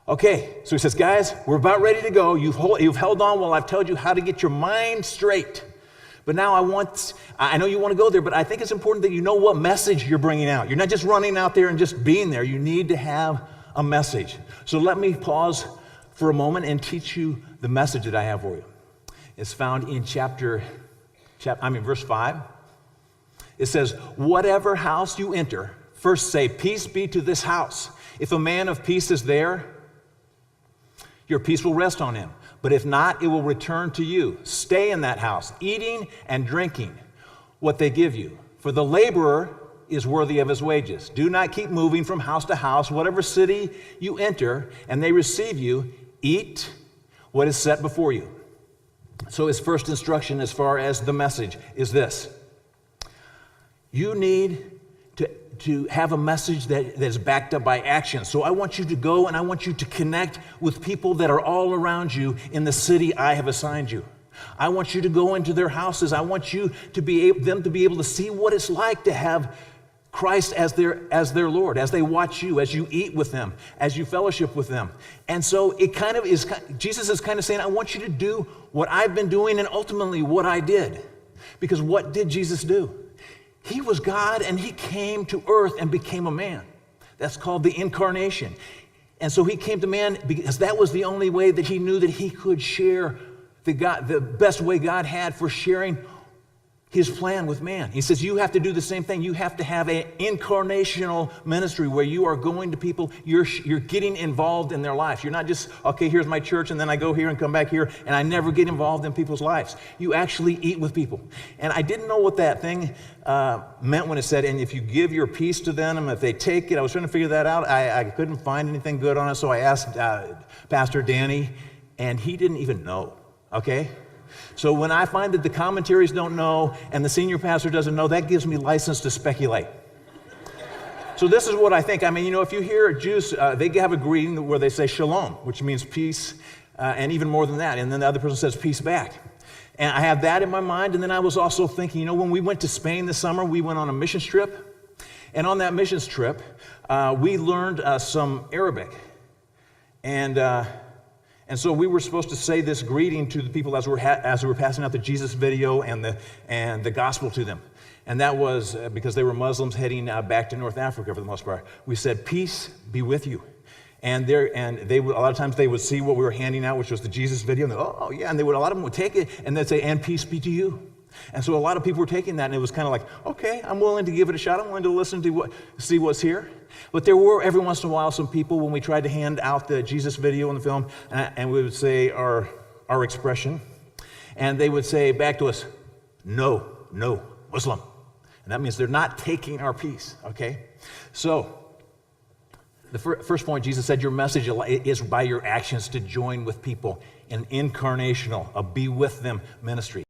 Okay, so he says, guys, we're about ready to go. You've held on while I've told you how to get your mind straight. But now I know you want to go there, but I think it's important that you know what message you're bringing out. You're not just running out there and just being there. You need to have a message. So let me pause for a moment and teach you the message that I have for you. It's found in verse 5. It says, whatever house you enter, first say, peace be to this house. If a man of peace is there, your peace will rest on him. But if not, it will return to you. Stay in that house, eating and drinking what they give you. For the laborer is worthy of his wages. Do not keep moving from house to house. Whatever city you enter and they receive you, eat what is set before you. So his first instruction as far as the message is this. You need to have a message that is backed up by action. So I want you to go and I want you to connect with people that are all around you in the city I have assigned you. I want you to go into their houses. I want you to them to be able to see what it's like to have Christ as their Lord, as they watch you, as you eat with them, as you fellowship with them. And so it kind of is, Jesus is kind of saying, I want you to do what I've been doing and ultimately what I did. Because what did Jesus do? He was God and he came to earth and became a man. That's called the incarnation. And so he came to man because that was the only way that he knew that he could share the best way God had for sharing his plan with man. He says you have to do the same thing. You have to have an incarnational ministry where you are going to people, you're getting involved in their lives. You're not just, okay, here's my church, and then I go here and come back here, and I never get involved in people's lives. You actually eat with people. And I didn't know what that thing meant when it said, and if you give your peace to them, and if they take it, I was trying to figure that out. I couldn't find anything good on it, so I asked Pastor Danny, and he didn't even know, okay? So when I find that the commentaries don't know and the senior pastor doesn't know, that gives me license to speculate. So this is what I think. I mean, if you hear Jews, they have a greeting where they say shalom, which means peace, and even more than that. And then the other person says peace back. And I have that in my mind. And then I was also thinking, when we went to Spain this summer, we went on a missions trip. And on that missions trip, we learned some Arabic. And so we were supposed to say this greeting to the people as we were passing out the Jesus video and the gospel to them. And that was because they were Muslims heading back to North Africa for the most part. We said, peace be with you. And they would, a lot of times they would see what we were handing out, which was the Jesus video, and they, oh yeah, and a lot of them would take it and they'd say, and peace be to you. And so a lot of people were taking that, and it was kind of like, okay, I'm willing to give it a shot. I'm willing to listen to see what's here. But there were every once in a while some people when we tried to hand out the Jesus video in the film, and we would say our expression, and they would say back to us, no, Muslim. And that means they're not taking our peace, okay? So the first point, Jesus said your message is by your actions to join with people in incarnational, a be with them ministry.